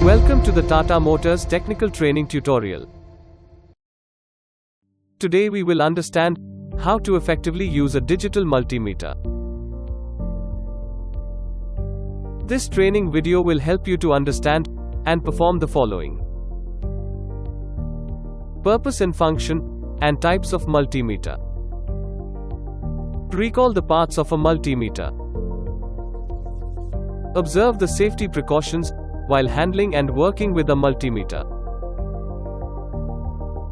Welcome to the Tata Motors Technical Training Tutorial. Today we will understand how to effectively use a digital multimeter. This training video will help you to understand and perform the following: purpose and function, and types of multimeter. Recall the parts of a multimeter. Observe the safety precautions while handling and working with a multimeter.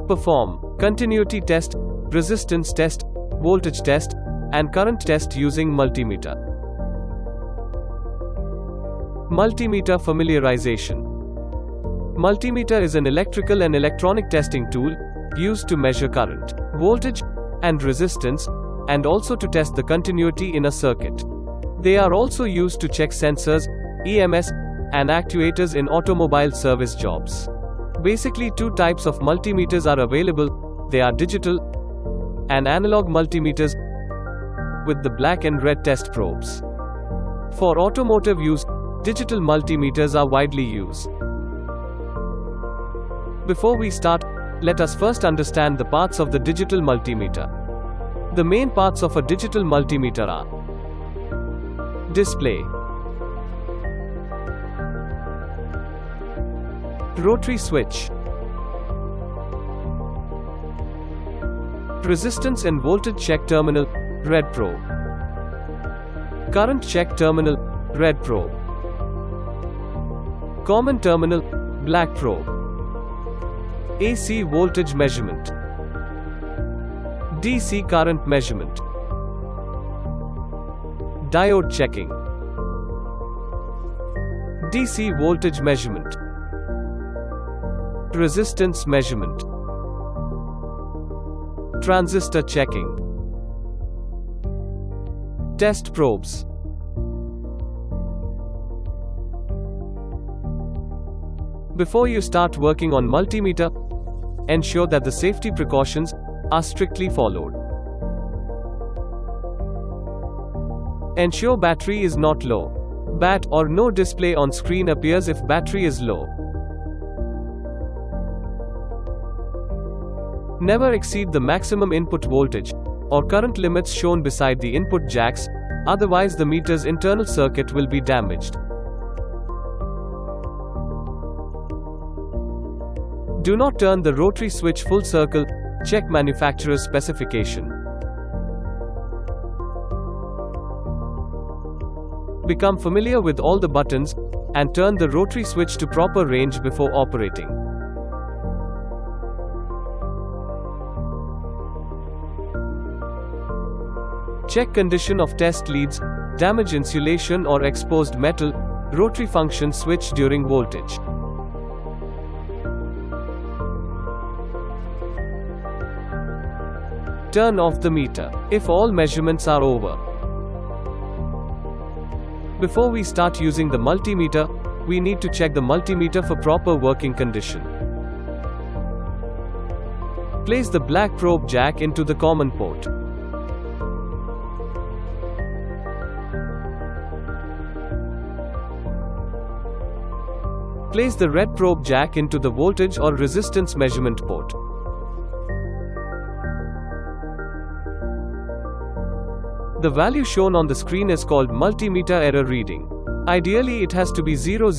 Perform continuity test, resistance test, voltage test, and current test using multimeter. Multimeter familiarization. Multimeter is an electrical and electronic testing tool used to measure current, voltage, and resistance, and also to test the continuity in a circuit. They are also used to check sensors, EMS, and actuators in automobile service jobs. Basically, two types of multimeters are available. They are digital and analog multimeters with the black and red test probes. For automotive use, digital multimeters are widely used. Before we start, let us first understand the parts of the digital multimeter. The main parts of a digital multimeter are: display, rotary switch, resistance and voltage check terminal, red probe, current check terminal, red probe, common terminal, black probe, AC voltage measurement, DC current measurement, diode checking, DC voltage measurement, resistance measurement, transistor checking, test probes. Before you start working on multimeter, ensure that the safety precautions are strictly followed. Ensure battery is not low. BAT or no display on screen appears if battery is low. Never exceed the maximum input voltage or current limits shown beside the input jacks, otherwise the meter's internal circuit will be damaged. Do not turn the rotary switch full circle. Check manufacturer's specification. Become familiar with all the buttons and turn the rotary switch to proper range before operating. Check condition of test leads, damage insulation or exposed metal, rotary function switch during voltage. Turn off the meter if all measurements are over. Before we start using the multimeter, we need to check the multimeter for proper working condition. Place the black probe jack into the common port. Place the red probe jack into the voltage or resistance measurement port. The value shown on the screen is called multimeter error reading. Ideally, it has to be 000.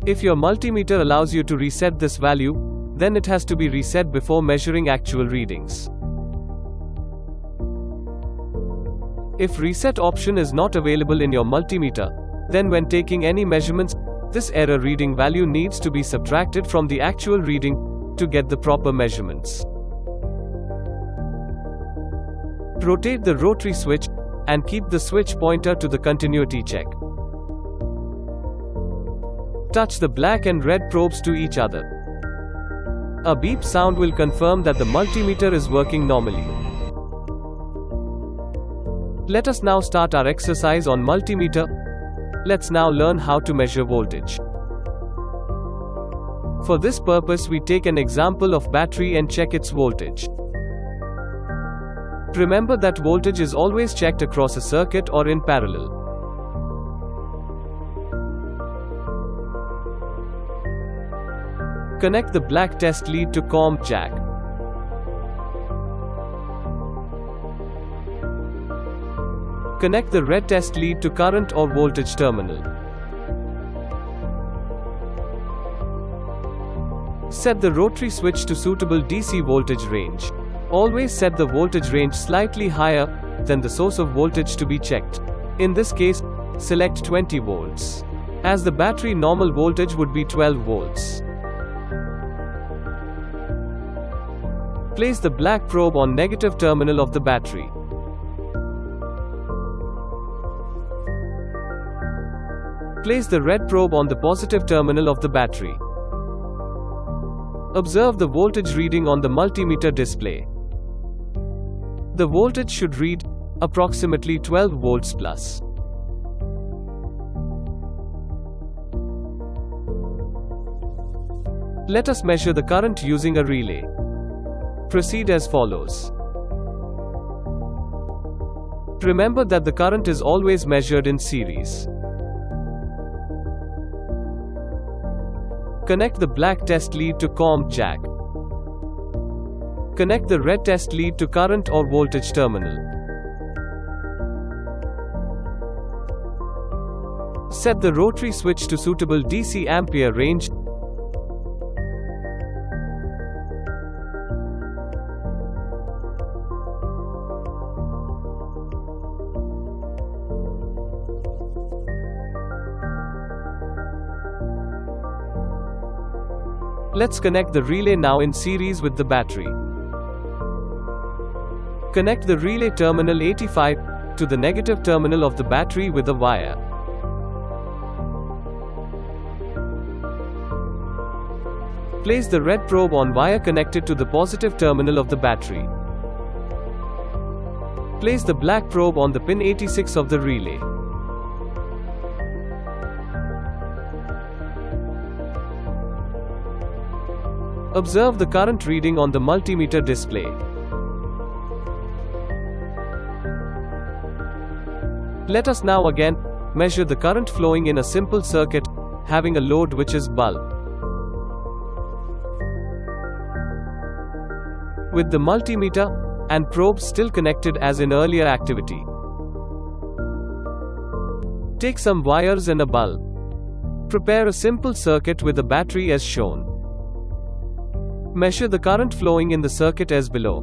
If your multimeter allows you to reset this value, then it has to be reset before measuring actual readings. If reset option is not available in your multimeter, then when taking any measurements, this error reading value needs to be subtracted from the actual reading to get the proper measurements. Rotate the rotary switch and keep the switch pointer to the continuity check. Touch the black and red probes to each other. A beep sound will confirm that the multimeter is working normally. Let us now start our exercise on multimeter. Let's now learn how to measure voltage. For this purpose, we take an example of battery and check its voltage. Remember that voltage is always checked across a circuit or in parallel. Connect the black test lead to COM jack. Connect the red test lead to current or voltage terminal. Set the rotary switch to suitable DC voltage range. Always set the voltage range slightly higher than the source of voltage to be checked. In this case, select 20 volts, as the battery normal voltage would be 12 volts. Place the black probe on negative terminal of the battery. Place the red probe on the positive terminal of the battery. Observe the voltage reading on the multimeter display. The voltage should read approximately 12 volts plus. Let us measure the current using a relay. Proceed as follows. Remember that the current is always measured in series. Connect the black test lead to COM jack. Connect the red test lead to current or voltage terminal. Set the rotary switch to suitable DC ampere range. Let's connect the relay now in series with the battery. Connect the relay terminal 85 to the negative terminal of the battery with a wire. Place the red probe on wire connected to the positive terminal of the battery. Place the black probe on the pin 86 of the relay. Observe the current reading on the multimeter display. Let us now again measure the current flowing in a simple circuit having a load which is bulb. With the multimeter and probe still connected as in earlier activity. Take some wires and a bulb. Prepare a simple circuit with a battery as shown. Measure the current flowing in the circuit as below.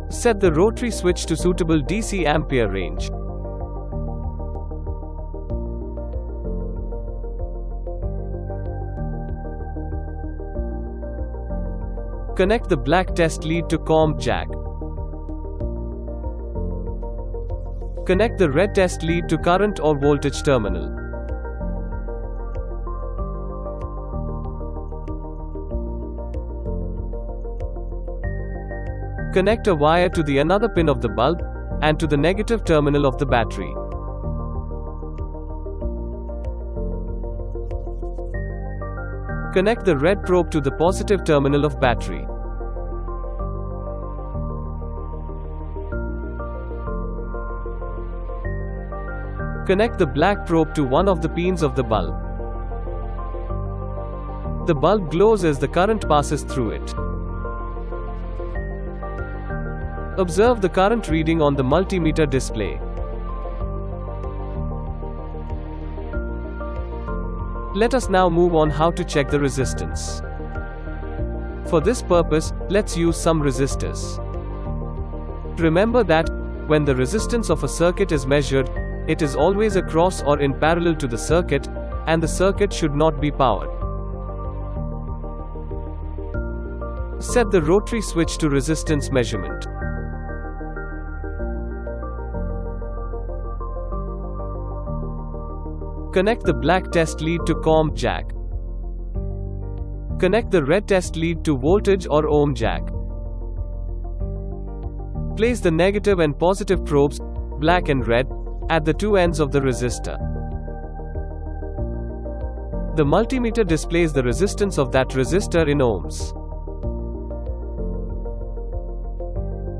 Set the rotary switch to suitable DC ampere range. Connect the black test lead to COM jack. Connect the red test lead to current or voltage terminal. Connect a wire to the another pin of the bulb and to the negative terminal of the battery. Connect the red probe to the positive terminal of battery. Connect the black probe to one of the pins of the bulb. The bulb glows as the current passes through it. Observe the current reading on the multimeter display. Let us now move on how to check the resistance. For this purpose, let's use some resistors. Remember that, when the resistance of a circuit is measured, it is always across or in parallel to the circuit, and the circuit should not be powered. Set the rotary switch to resistance measurement. Connect the black test lead to COM jack. Connect the red test lead to voltage or ohm jack. Place the negative and positive probes, black and red, at the two ends of the resistor. The multimeter displays the resistance of that resistor in ohms.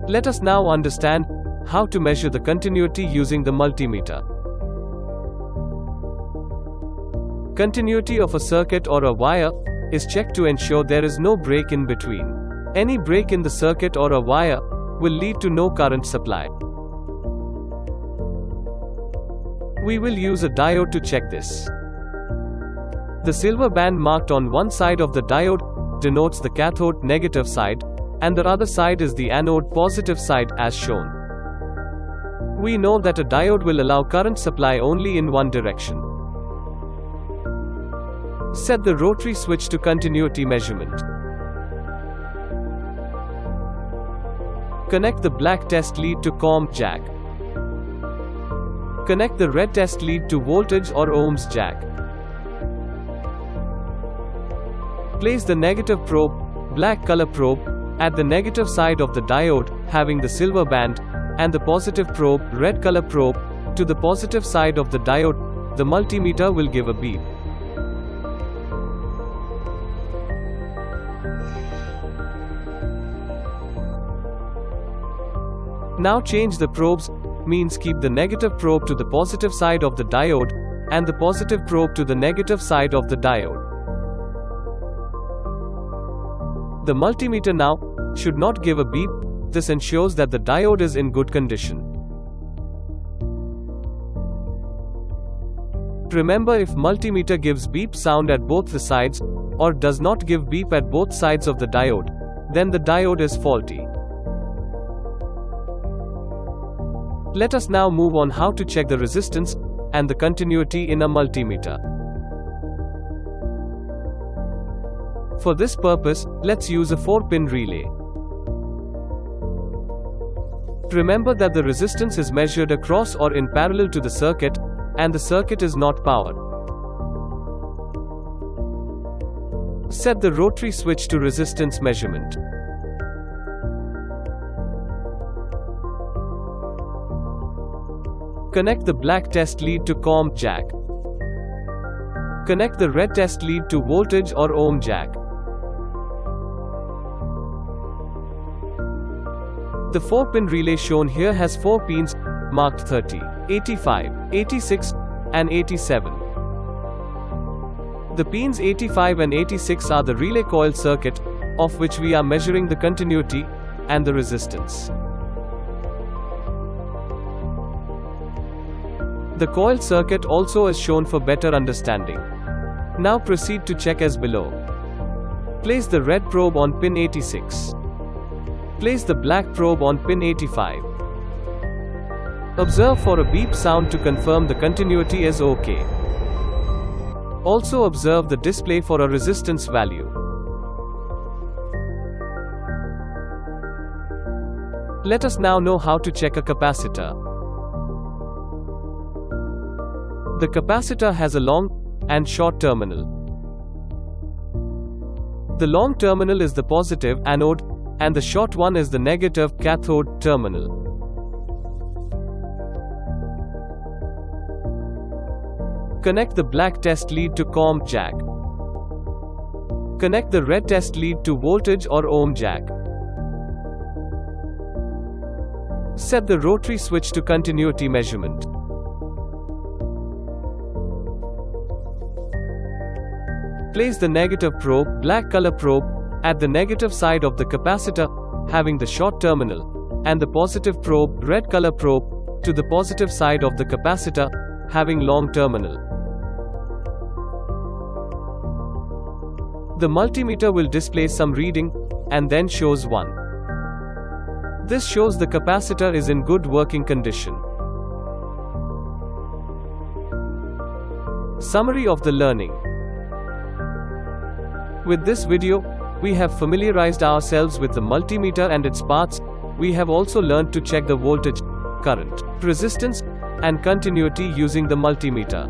Let us now understand how to measure the continuity using the multimeter. Continuity of a circuit or a wire is checked to ensure there is no break in between. Any break in the circuit or a wire will lead to no current supply. We will use a diode to check this. The silver band marked on one side of the diode denotes the cathode negative side, and the other side is the anode positive side as shown. We know that a diode will allow current supply only in one direction. Set the rotary switch to continuity measurement. Connect the black test lead to COM jack. Connect the red test lead to voltage or ohms jack. Place the negative probe, black color probe, at the negative side of the diode, having the silver band, and the positive probe, red color probe, to the positive side of the diode. The multimeter will give a beep. Now change the probes, means keep the negative probe to the positive side of the diode, and the positive probe to the negative side of the diode. The multimeter now should not give a beep. This ensures that the diode is in good condition. Remember, if multimeter gives beep sound at both the sides, or does not give beep at both sides of the diode, then the diode is faulty. Let us now move on how to check the resistance and the continuity in a multimeter. For this purpose, let's use a 4-pin relay. Remember that the resistance is measured across or in parallel to the circuit, and the circuit is not powered. Set the rotary switch to resistance measurement. Connect the black test lead to COM jack. Connect the red test lead to voltage or ohm jack. The 4-pin relay shown here has 4 pins, marked 30, 85, 86, and 87. The pins 85 and 86 are the relay coil circuit, of which we are measuring the continuity and the resistance. The coil circuit also is shown for better understanding. Now proceed to check as below. Place the red probe on pin 86. Place the black probe on pin 85. Observe for a beep sound to confirm the continuity is OK. Also observe the display for a resistance value. Let us now know how to check a capacitor. The capacitor has a long and short terminal. The long terminal is the positive anode, and the short one is the negative cathode terminal. Connect the black test lead to COM jack. Connect the red test lead to voltage or ohm jack. Set the rotary switch to continuity measurement. Place the negative probe, black color probe, at the negative side of the capacitor, having the short terminal, and the positive probe, red color probe, to the positive side of the capacitor, having long terminal. The multimeter will display some reading, and then shows 1. This shows the capacitor is in good working condition. Summary of the learning. With this video, we have familiarized ourselves with the multimeter and its parts. We have also learned to check the voltage, current, resistance, and continuity using the multimeter.